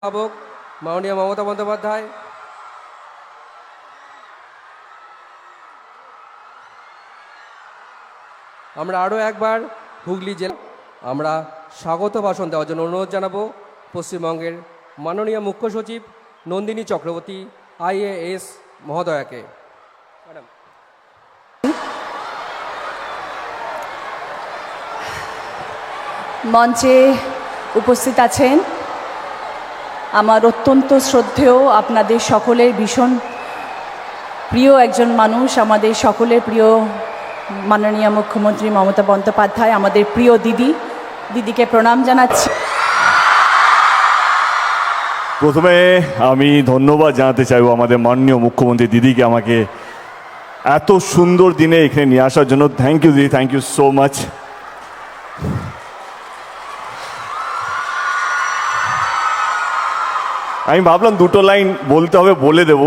অভিভাবক মাননীয় মমতা বন্দ্যোপাধ্যায়, আমরা আরও একবার হুগলি জেলা আমরা স্বাগত ভাষণ দেওয়ার জন্য অনুরোধ জানাবো পশ্চিমবঙ্গের মাননীয় মুখ্য সচিব নন্দিনী চক্রবর্তী IAS মহোদয়াকে। ম্যাডাম, মঞ্চে উপস্থিত আছেন আমার অত্যন্ত শ্রদ্ধেয়, আপনাদের সকলের ভীষণ প্রিয় একজন মানুষ, আমাদের সকলের প্রিয় মাননীয় মুখ্যমন্ত্রী মমতা বন্দ্যোপাধ্যায়, আমাদের প্রিয় দিদিকে প্রণাম জানাচ্ছি। প্রথমে আমি ধন্যবাদ জানাতে চাইব আমাদের মাননীয় মুখ্যমন্ত্রী দিদিকে আমাকে এত সুন্দর দিনে এখানে নিয়ে আসার জন্য। থ্যাংক ইউ দিদি, থ্যাংক ইউ সো মাচ। আমি ভাবলাম দুটো লাইন বলতে হবে, বলে দেব,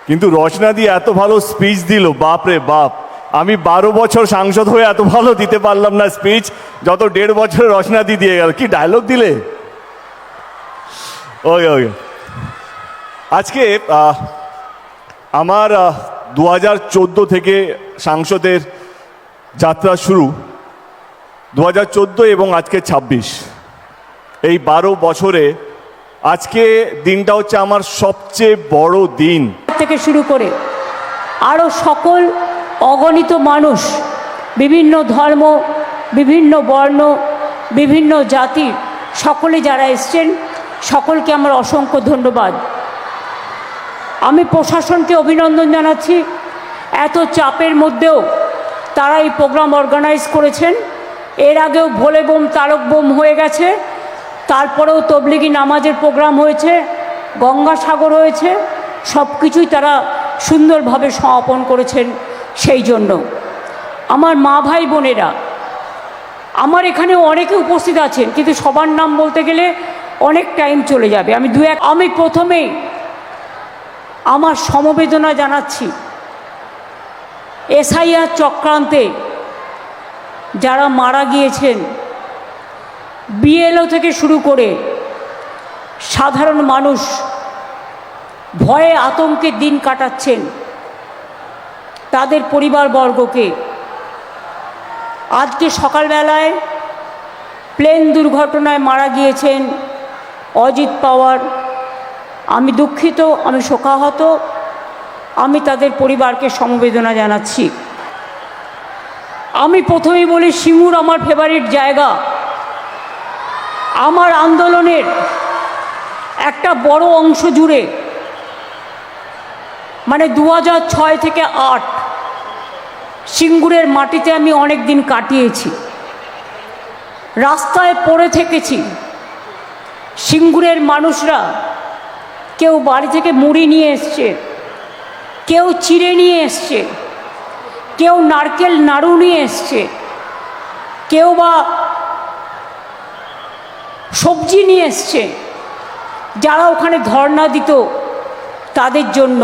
কিন্তু রচনা দিয়ে এত ভালো স্পিচ দিল, বাপ রে বাপ। আমি 12 বছর সাংসদ হয়ে এত ভালো দিতে পারলাম না স্পিচ, যত 1.5 বছর রচনা দিয়ে গেল। কি ডায়লগ দিলে! ওকে ওকে, আজকে আমার 2014 থেকে সাংসদের যাত্রা শুরু। 2014 এবং আজকে 26, এই 12 বছরে আজকে দিনটা হচ্ছে আমার সবচেয়ে বড় দিন। থেকে শুরু করে আরও সকল অগণিত মানুষ, বিভিন্ন ধর্ম, বিভিন্ন বর্ণ, বিভিন্ন জাতির সকলে যারা এসছেন, সকলকে আমার অসংখ্য ধন্যবাদ। আমি প্রশাসনকে অভিনন্দন জানাচ্ছি, এত চাপের মধ্যেও তারা এই প্রোগ্রাম অর্গানাইজ করেছেন। এর আগেও ভোলে বোম তারক বোম হয়ে গেছে, তারপরেও তবলিগি নামাজের প্রোগ্রাম হয়েছে, গঙ্গাসাগর হয়েছে, সব কিছুই তারা সুন্দরভাবে সমাপন করেছেন। সেই জন্য আমার মা ভাই বোনেরা, আমার এখানে অনেকে উপস্থিত আছেন, কিন্তু সবার নাম বলতে গেলে অনেক টাইম চলে যাবে। আমি প্রথমেই আমার সমবেদনা জানাচ্ছি SIR চক্রান্তে যারা মারা গিয়েছেন, BLO থেকে শুরু করে সাধারণ মানুষ ভয়ে আতঙ্কে দিন কাটাচ্ছেন, তাদের পরিবারবর্গকে। আজকে সকালবেলায় প্লেন দুর্ঘটনায় মারা গিয়েছেন অজিত পাওয়ার। আমি দুঃখিত, আমি শোকাহত, আমি তাদের পরিবারকে সমবেদনা জানাচ্ছি। আমি প্রথমেই বলি, সিঙ্গুর আমার ফেভারিট জায়গা। আমার আন্দোলনের একটা বড় অংশ জুড়ে, মানে 2006 থেকে 8, সিঙ্গুরের মাটিতে আমি অনেক দিন কাটিয়েছি, রাস্তায় পড়ে থেকেছি। সিঙ্গুরের মানুষরা কেউ বাড়ি থেকে মুড়ি নিয়ে এসছে, কেউ চিড়ে নিয়ে এসছে, কেউ নারকেল নাড়ু নিয়ে এসছে, কেউ বা সবজি নিয়ে এসছে, যারা ওখানে ধর্ণা দিত তাদের জন্য।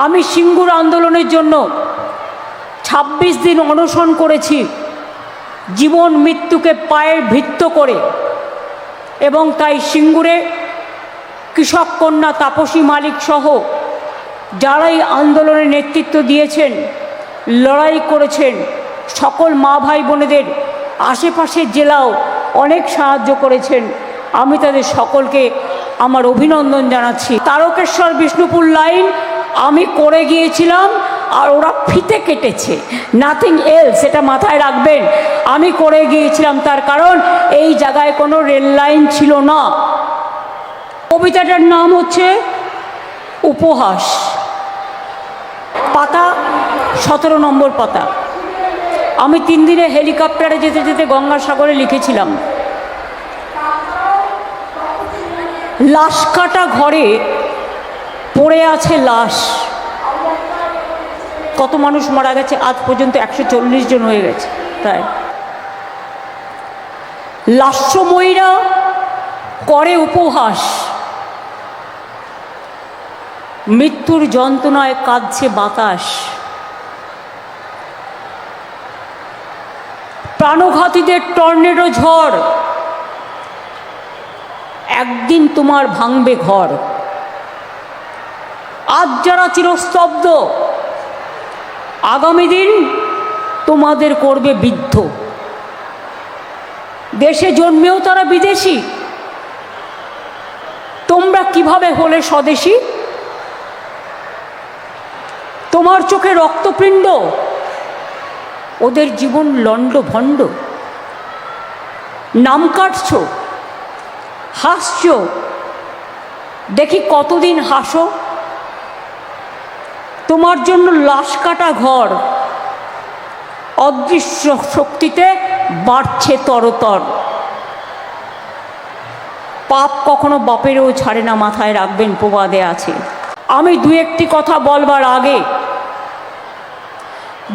আমি সিঙ্গুর আন্দোলনের জন্য 26 দিন অনশন করেছি, জীবন মৃত্যুকে পায়ে ভিত্ত করে। এবং তাই সিঙ্গুরে কৃষক কন্যা তাপসী মালিক সহ যারাই আন্দোলনের নেতৃত্ব দিয়েছেন, লড়াই করেছেন, সকল মা ভাই বোনেদের আশেপাশের জেলাও অনেক সাহায্য করেছেন, আমি তাদের সকলকে আমার অভিনন্দন জানাচ্ছি। তারকেশ্বর বিষ্ণুপুর লাইন আমি করে গিয়েছিলাম, আর ওরা ফিতে কেটেছে, নাথিং এলস, এটা মাথায় রাখবেন। আমি করে গিয়েছিলাম, তার কারণ এই জায়গায় কোনো রেল লাইন ছিল না। কবিতাটার নাম হচ্ছে উপহাস, পাতা 17 নম্বর পাতা। আমি 3 দিনে হেলিকপ্টারে যেতে যেতে গঙ্গাসাগরে লিখেছিলাম, লাশ কাটা ঘরে পড়ে আছে লাশ। কত মানুষ মারা গেছে আজ পর্যন্ত? 140 জন হয়ে গেছে প্রায়। লাস্যময়ীরা করে উপহাস, মৃত্যুর যন্ত্রণায় কাঁদছে বাতাস। প্রাণঘাতীদের টর্নেডো ঝড় একদিন তোমার ভাঙবে ঘর। আজ যারা চিরস্তব্ধ, আগামী দিন তোমাদের করবে বিদ্ধ। দেশে জন্মেও তারা বিদেশি, তোমরা কিভাবে হলে স্বদেশী? তোমার চোখে রক্তপিণ্ড, ওদের জীবন লণ্ডভণ্ড। নাম কাটছ, হাসছ, দেখি কতদিন হাসো। তোমার জন্য লাশ কাটা ঘর অদৃশ্য শক্তিতে বাড়ছে তরতর। পাপ কখনো বাপেরও ছাড়ে না, মাথায় রাখবেন, প্রবাদে আছে। আমি দু একটি কথা বলবার আগে,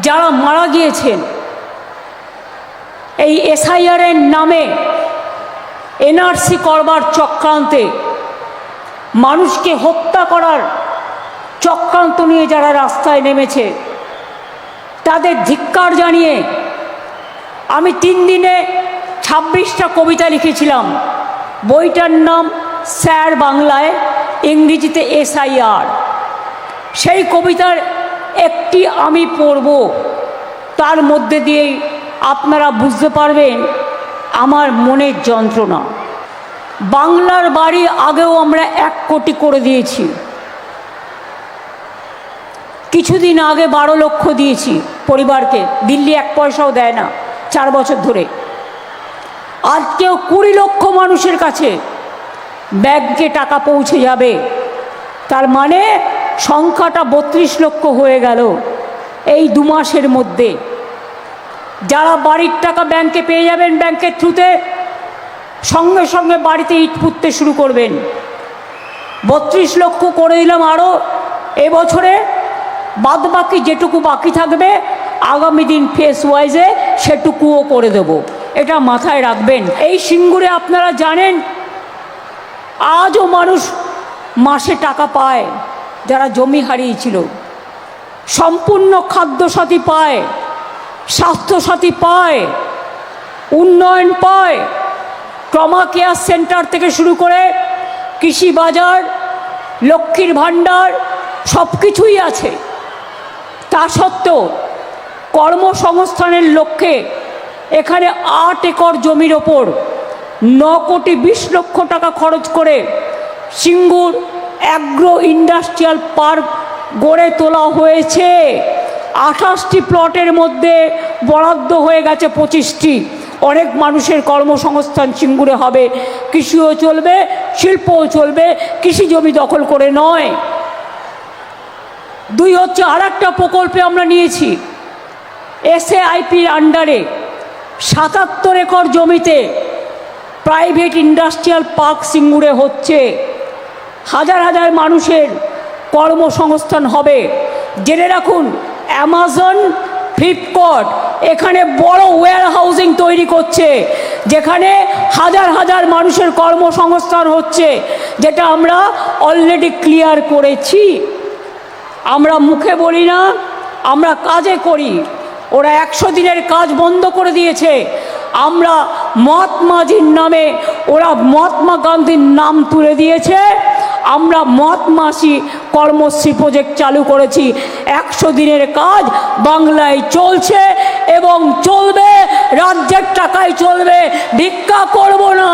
যারা মারা গিয়েছেন এই এসআইআরের নামে এনআরসি করবার চক্রান্তে, মানুষকে হত্যা করার চক্রান্ত নিয়ে যারা রাস্তায় নেমেছে, তাদের ধিক্কার জানিয়ে আমি 3 দিনে 26টা কবিতা লিখেছিলাম। বইটার নাম স্যার বাংলায়, ইংরেজিতে এসআইআর। সেই কবিতার একটি আমি পড়ব, তার মধ্যে দিয়েই আপনারা বুঝতে পারবেন আমার মনের যন্ত্রণা। বাংলার বাড়ি আগেও আমরা 1 কোটি করে দিয়েছি, কিছুদিন আগে 12 লক্ষ দিয়েছি পরিবারকে। দিল্লি 1 পয়সাও দেয় না 4 বছর ধরে। আজকেও 20 লক্ষ মানুষের কাছে ব্যাংকে টাকা পৌঁছে যাবে। তার মানে সংখ্যাটা 32 লক্ষ হয়ে গেল এই 2 মাসের মধ্যে। যারা বাড়ির টাকা ব্যাংকে পেয়ে যাবেন ব্যাংকের থ্রুতে, সঙ্গে সঙ্গে বাড়িতে ইট পুঁততে শুরু করবেন। 32 লক্ষ করে দিলাম আরও এবছরে, বাদ বাকি যেটুকু বাকি থাকবে আগামী দিন ফেস ওয়াইজে সেটুকুও করে দেব, এটা মাথায় রাখবেন। এই সিঙ্গুরে আপনারা জানেন আজও মানুষ মাসে টাকা পায় যারা জমি হারিয়েছিল, সম্পূর্ণ খাদ্যসাথী পায়, স্বাস্থ্যসাথী পায়, উন্নয়ন পায়, ট্রমা কেয়ার সেন্টার থেকে শুরু করে কৃষি বাজার, লক্ষ্মীর ভাণ্ডার সব কিছুই আছে। তা সত্ত্বেও কর্মসংস্থানের লক্ষ্যে এখানে 8 একর জমির ওপর 9 কোটি 20 লক্ষ টাকা খরচ করে সিঙ্গুর অ্যাগ্রো ইন্ডাস্ট্রিয়াল পার্ক গড়ে তোলা হয়েছে। 28টি প্লটের মধ্যে বরাদ্দ হয়ে গেছে 25টি। অনেক মানুষের কর্মসংস্থান সিঙ্গুরে হবে, কৃষিও চলবে, শিল্পও চলবে, কৃষি জমি দখল করে নয়। 2 হচ্ছে আরেকটা প্রকল্পে আমরা নিয়েছি এসএআইপির আন্ডারে 77 একর জমিতে প্রাইভেট ইন্ডাস্ট্রিয়াল পার্ক সিঙ্গুরে হচ্ছে। হাজার হাজার মানুষের কর্মসংস্থান হবে। জেনে রাখুন, অ্যামাজন, ফ্লিপকার্ট এখানে বড় ওয়্যার হাউজিং তৈরি করছে, যেখানে হাজার হাজার মানুষের কর্মসংস্থান হচ্ছে, যেটা আমরা অলরেডি ক্লিয়ার করেছি। আমরা মুখে বলি না, আমরা কাজে করি। ওরা 100 দিনের কাজ বন্ধ করে দিয়েছে। আমরা মহাত্মাজির নামে, ওরা মহাত্মা গান্ধীর নাম তুলে দিয়েছে, আমরা মহাত্মাসী কর্মশ্রী প্রজেক্ট চালু করেছি। 100 দিনের কাজ বাংলায় চলছে এবং চলবে, রাজ্যের টাকায় চলবে, ভিক্ষা করব না।